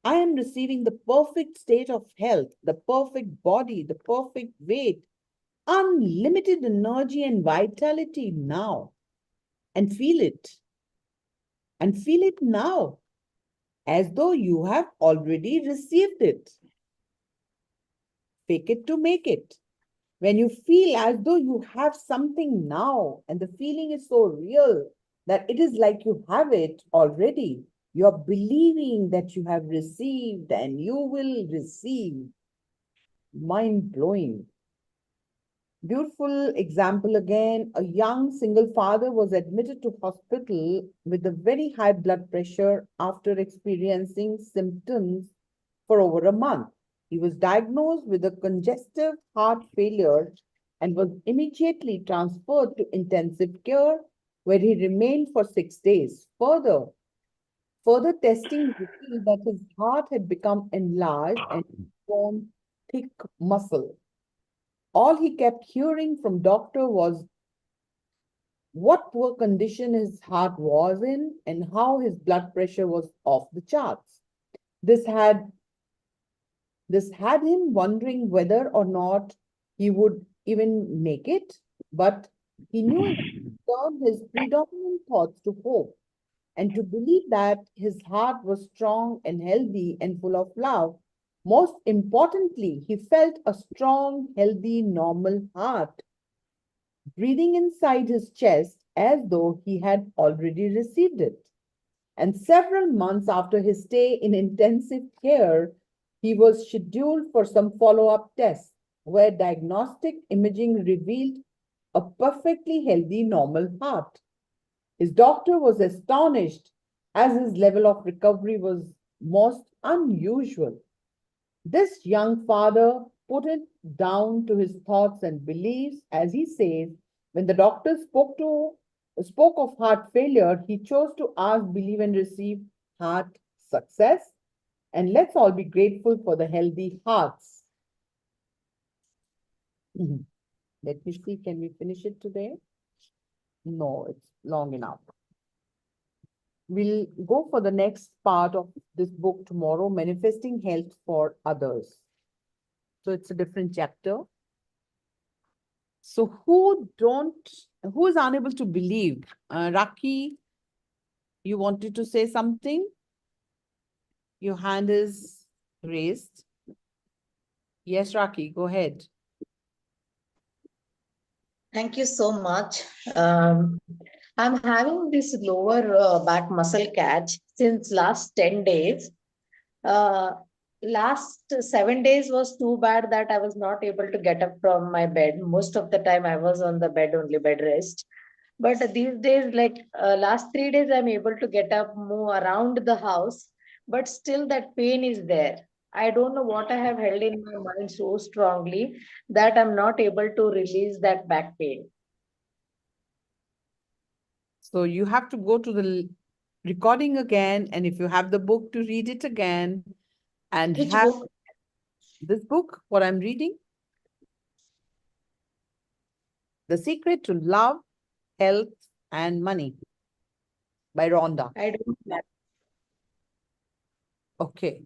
I am receiving the perfect state of health, the perfect body, the perfect weight, unlimited energy and vitality now. And feel it. And feel it now, as though you have already received it. Fake it to make it. When you feel as though you have something now, and the feeling is so real that it is like you have it already, you're believing that you have received and you will receive. Mind blowing. Beautiful example again. A young single father was admitted to hospital with a very high blood pressure after experiencing symptoms for over a month. He was diagnosed with a congestive heart failure and was immediately transferred to intensive care, where he remained for 6 days. Further testing revealed that his heart had become enlarged and formed thick muscle. All he kept hearing from doctor was what poor condition his heart was in and how his blood pressure was off the charts. This had him wondering whether or not he would even make it, but he knew he turned his predominant thoughts to hope and to believe that his heart was strong and healthy and full of love. Most importantly, he felt a strong, healthy, normal heart breathing inside his chest as though he had already received it. And several months after his stay in intensive care, he was scheduled for some follow-up tests where diagnostic imaging revealed a perfectly healthy, normal heart. His doctor was astonished as his level of recovery was most unusual. This young father put it down to his thoughts and beliefs, as he says, when the doctor spoke of heart failure, he chose to ask, believe, and receive heart success. And let's all be grateful for the healthy hearts. Let me see, can we finish it today? No, it's long enough. We'll go for the next part of this book tomorrow, Manifesting Health for Others. So it's a different chapter. So who is unable to believe? Raki, you wanted to say something? Your hand is raised. Yes, Raki, go ahead. Thank you so much. I'm having this lower back muscle catch since last 10 days. Uh, Last 7 days was too bad that I was not able to get up from my bed. Most of the time I was on the bed only, bed rest. But these days, like last 3 days, I'm able to get up, move around the house, but still that pain is there. I don't know what I have held in my mind so strongly that I'm not able to release that back pain. So you have to go to the recording again, and if you have the book, to read it again. And Which have book? this book, what I'm reading, The Secret to Love, Health, and Money by Rhonda. I don't have. Okay.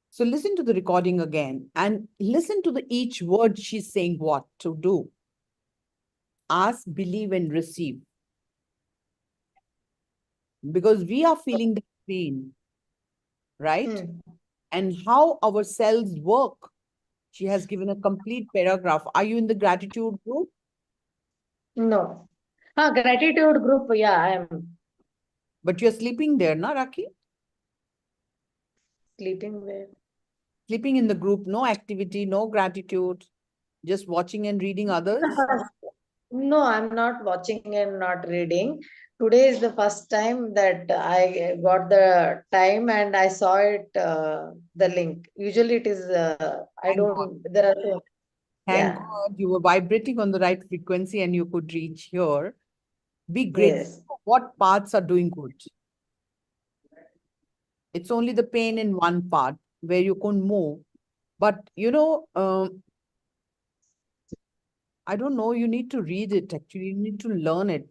So listen to the recording again and listen to each word she's saying what to do. Ask, believe, and receive. Because we are feeling the pain, right? And how our cells work. She has given a complete paragraph. Are you in the gratitude group? No. Gratitude group. Yeah, I am. But you're sleeping there, na, Raki? Sleeping where? Sleeping in the group, no activity, no gratitude, just watching and reading others. No, I'm not watching and not reading. Today is the first time that I got the time and I saw it, the link. Usually it is, I Thank God. don't, there are. Thank Yeah. God you were vibrating on the right frequency and you could reach here. Be grateful Yes. for what parts are doing good. It's only the pain in one part where you couldn't move. But I don't know, you need to read it actually. You need to learn it.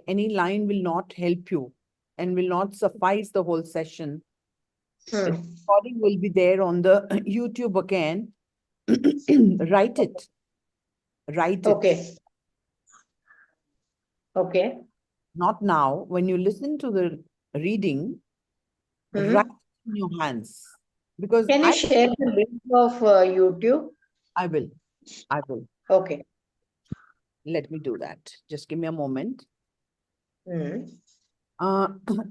Any line will not help you and will not suffice the whole session. The Hmm. recording will be there on the YouTube again. Write it. Write it. Okay. Okay. Not now. When you listen to the reading, write Hmm. it in your hands. Because Can you share the link of YouTube? I will. Okay. Let me do that. Just give me a moment. Hmm.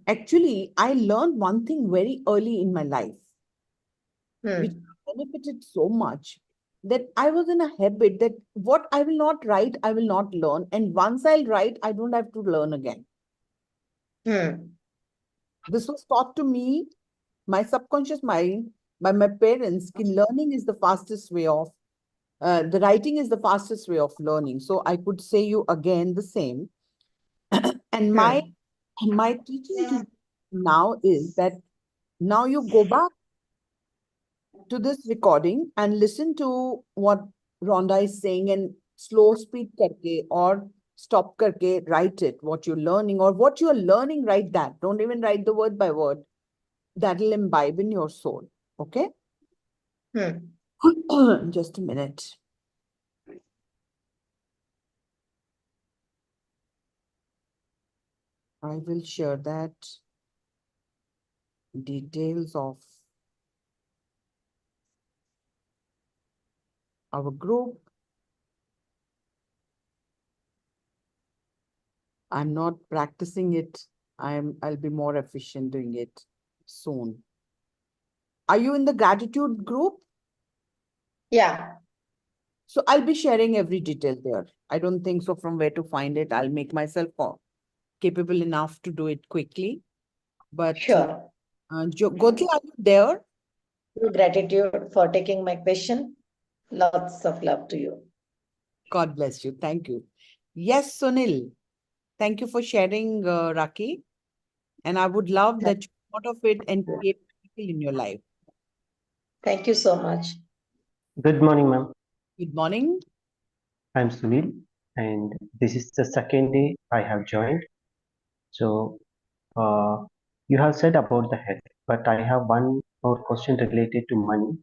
Actually, I learned one thing very early in my life, which Hmm. benefited so much that I was in a habit that what I will not write, I will not learn. And once I'll write, I don't have to learn again. Hmm. This was taught to me, my subconscious mind, by my parents. Ki learning is the fastest way of, the writing is the fastest way of learning. So I could say you again the same. And my teaching to you now is that now you go back to this recording and listen to what Rhonda is saying and slow speed karke or stop karke write it, what you're learning or what you're learning, write that. Don't even write the word by word. That'll imbibe in your soul. Okay? Just a minute. I will share that details of our group. I'm not practicing it. I'll be more efficient doing it soon. Are you in the gratitude group? Yeah. So I'll be sharing every detail there. I don't think so from where to find it. I'll make myself capable enough to do it quickly. But Sure. Gotli, are you there? Gratitude for taking my question. Lots of love to you. God bless you. Thank you. Yes, Sunil. Thank you for sharing, Raki. And I would love that you thought of it and create people in your life. Thank you so much. Good morning, ma'am. Good morning. I'm Sunil, and this is the second day I have joined. So, you have said about the health, but I have one more question related to money.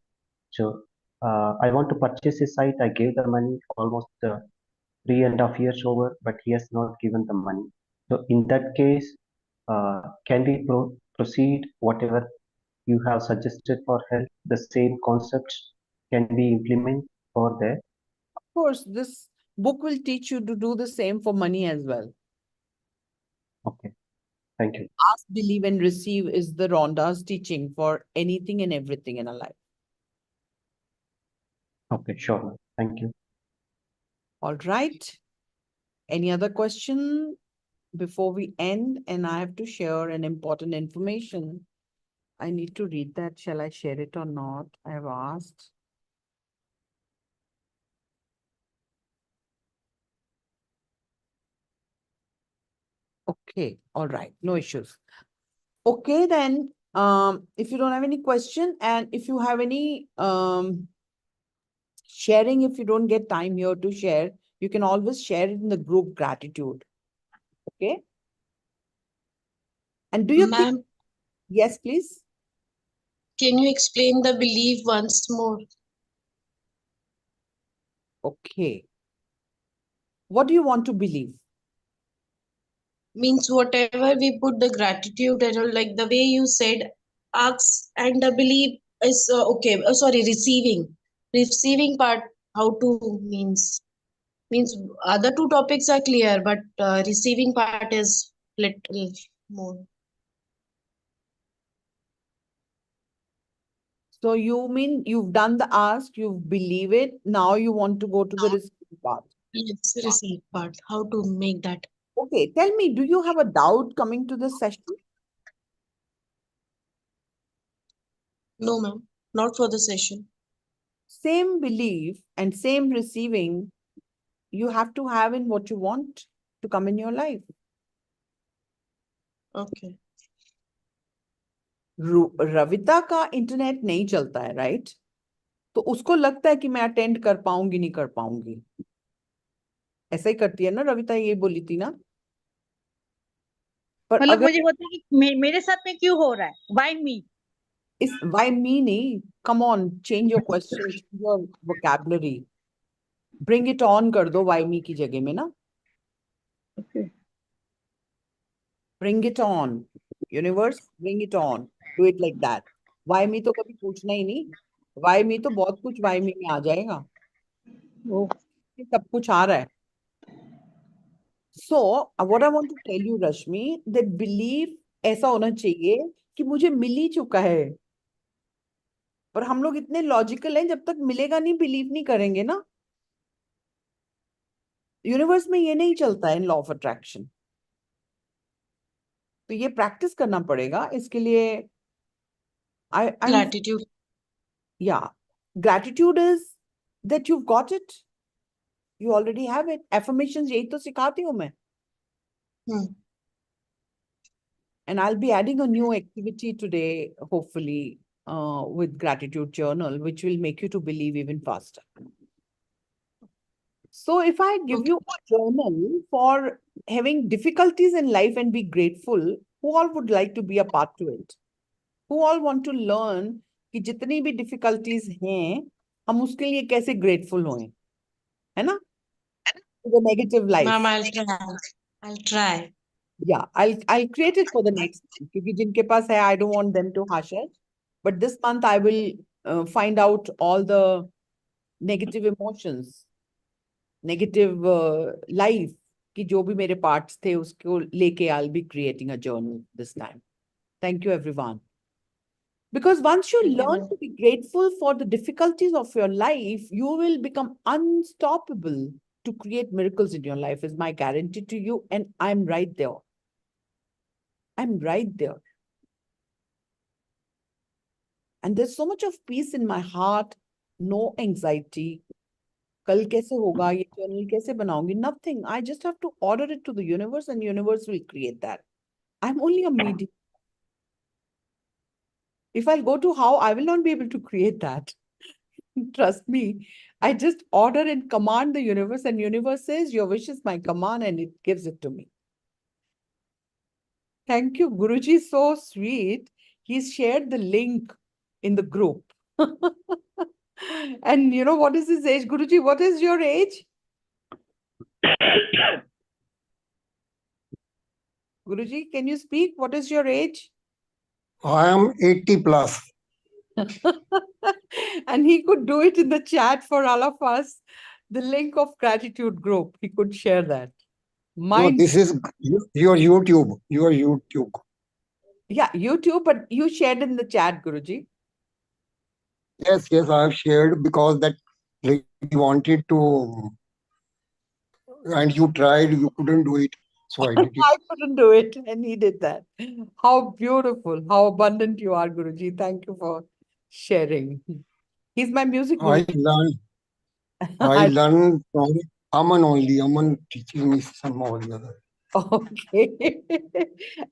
So, I want to purchase a site. I gave the money almost 3.5 years over, but he has not given the money. So, in that case, can we proceed whatever you have suggested for health? The same concepts can be implemented for there. Of course, this book will teach you to do the same for money as well. Okay. Thank you. Ask, believe, and receive is the Rhonda's teaching for anything and everything in our life. Okay, sure. Thank you. All right. Any other question before we end? And I have to share an important information. I need to read that. Shall I share it or not? I have asked. Okay. All right. No issues. Okay, then, if you don't have any question and if you have any sharing, if you don't get time here to share, you can always share it in the group gratitude. Okay. And do you think, Ma'am, yes, please. can you explain the belief once more? Okay. What do you want to believe? Means whatever we put the gratitude and all, like the way you said, ask and the belief is okay. Sorry, receiving. Receiving part, how to means other two topics are clear, but receiving part is little more. So you mean you've done the ask, you believe it, now you want to go to the receiving part. Yes, receive part. How to make that? Okay, tell me, do you have a doubt coming to this session? No, ma'am, not for the session. same belief and same receiving you have to have in what you want to come in your life. Okay. Ravita का internet नहीं चलता है, right? तो उसको लगता है कि मैं अटेंड कर पाऊंगी नहीं कर पाऊंगी, ऐसा ही करती है ना रविता, ये बोली थी ना? पर मतलब अगर मुझे होता है कि मेरे साथ में क्यों हो रहा है, व्हाई मी? इस why me नहीं, come on, change your question, change your vocabulary, bring it on कर दो why me की जगह में ना. Okay. Bring it on, universe, bring it on, do it like that. Why me तो कभी पूछना ही नहीं, why me तो बहुत कुछ why me में आ जाएगा, वो सब कुछ आ रहा है. So what I want to tell you, Rashmi, that belief ऐसा होना चाहिए कि मुझे मिल ही चुका है. पर हम लोग इतने लॉजिकल हैं, जब तक मिलेगा नहीं बिलीव नहीं करेंगे ना. यूनिवर्स में ये नहीं चलता है इन लॉ ऑफ अट्रैक्शन. तो ये प्रैक्टिस करना पड़ेगा. इसके लिए I'm Gratitude. yeah, gratitude is that you've got it, you already have it. Affirmations यही तो सिखाती हूँ मैं. And I'll be adding a new activity today, hopefully, with gratitude journal, which will make you to believe even faster. So if I give you a journal for having difficulties in life and be grateful, who all would like to be a part to it? Who all want to learn कि जितनी भी difficulties हैं, हम उसके लिए कैसे grateful हों, है ना? The negative life. Ma'am, I'll try. I'll try. Yeah, I'll create it for the next month. क्योंकि जिनके पास है, I don't want them to hush it. But this month I will find out all the negative emotions, negative life कि जो भी मेरे parts थे उसको लेके I'll be creating a journal this time. Thank you, everyone. Because once you learn to be grateful for the difficulties of your life, you will become unstoppable to create miracles in your life, is my guarantee to you. And I'm right there. I'm right there. And there's so much of peace in my heart, no anxiety. कल कैसे होगा, ये journal कैसे बनाऊंगी? Nothing. I just have to order it to the universe and universe will create that. I'm only a medium. If I'll go to how, I will not be able to create that. Trust me. I just order and command the universe, and universe says, your wish is my command, and it gives it to me. Thank you. Guruji is so sweet. He's shared the link in the group. And you know what is his age? Guruji, what is your age? Guruji, can you speak? What is your age? I am 80 plus. And he could do it in the chat for all of us. The link of gratitude group. He could share that. No, this is your YouTube. Your YouTube. Yeah, YouTube, but you shared in the chat, Guruji. Yes, yes, I have shared because that lady wanted to, and you tried, you couldn't do it. So I did it. I couldn't do it, and he did that. How beautiful, how abundant you are, Guruji. Thank you for sharing. He's my music guru. I learned from Aman only. Aman teaching me some or the other. Okay.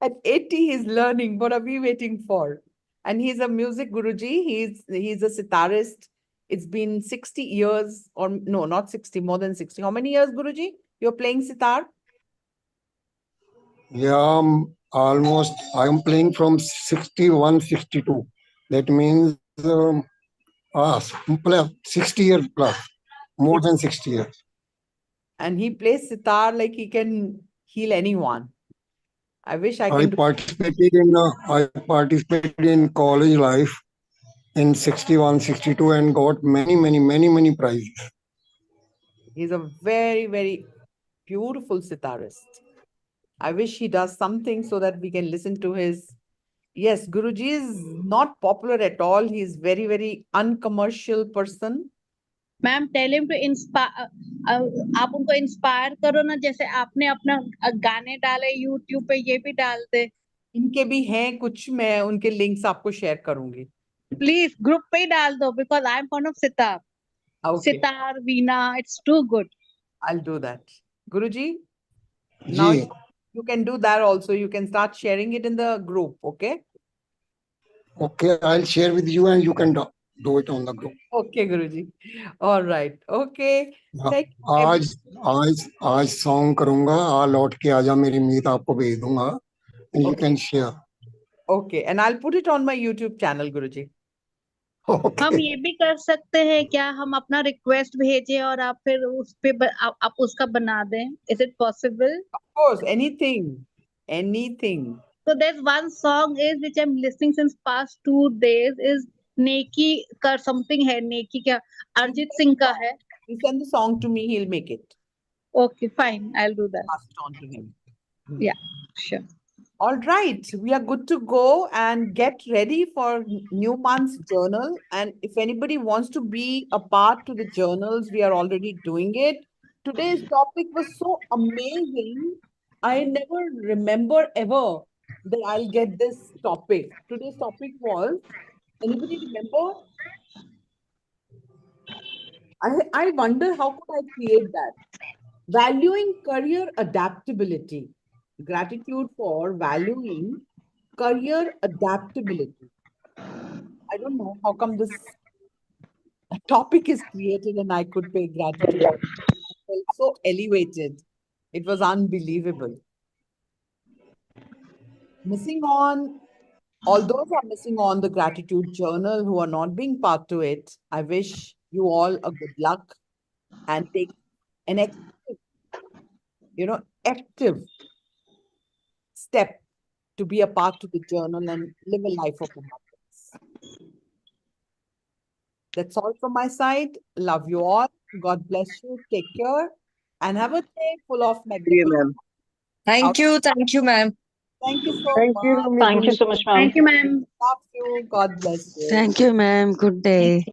At 80, he's learning. What are we waiting for? And he's a music Guruji. He's a sitarist. It's been 60 years, or no, not 60, more than 60. How many years, Guruji? You're playing sitar? Yeah, almost. I am playing from 61, 62. That means 60 years plus, more than 60 years. And he plays sitar like he can heal anyone. I wish I can. I participated in college life in 61, 62 and got many prizes. He's a very, very beautiful sitarist. I wish he does something so that we can listen to his. Yes, Guruji is not popular at all. He is very, very uncommercial person. Ma'am tell him to inspire, आप उनको inspire करो ना, जैसे आपने अपना गाने डाले YouTube पे, ये भी डाल दे. इनके भी हैं कुछ, मैं उनके लिंक्स आपको शेयर करूंगी. Please group पे ही डाल दो because I'm fond of sitar. Okay, Sitar, veena, it's too good. I'll do that. Guruji, now ji you can do that also. You can start sharing it in the group, okay? okay, I'll share with you and you can do it on the group. Okay, Guruji. All right. Okay. हाँ, Thank you. आज आज आज song करूंगा आ लौट के आजा मेरी मीत आपको भेज दूंगा and you Okay. can share. Okay, and I'll put it on my YouTube channel, Guruji. हम Okay. ये भी कर सकते हैं क्या, हम अपना रिक्वेस्ट भेजें और आप फिर उस पे आप उसका बना दें? Is it possible? Of course, anything. Anything. So there's one song is which I'm listening since past 2 days is Neki का something है, Neki क्या अरिजीत सिंह का है. You send the song to me, he'll make it. Okay, fine, I'll do that. Pass it on to him. Yeah, sure. All right, we are good to go and get ready for new month's journal. And if anybody wants to be a part to the journals, we are already doing it. Today's topic was so amazing. I never remember ever that I'll get this topic. Today's topic was, anybody remember? I wonder how could I create that? Valuing career adaptability. Gratitude for valuing career adaptability. I don't know how come this topic is created and I could pay gratitude. I felt so elevated. It was unbelievable. Missing on, all those who are missing on the gratitude journal who are not being part to it, I wish you all a good luck and take an active step to be a part to the journal and live a life of abundance. That's all from my side. Love you all. God bless you. Take care and have a day full of magnificence. Thank you, ma'am. Thank you so Thank you, much. Romi. Thank you so much, ma'am. Thank you, ma'am. Love you. God bless you. Thank you, ma'am. Good day.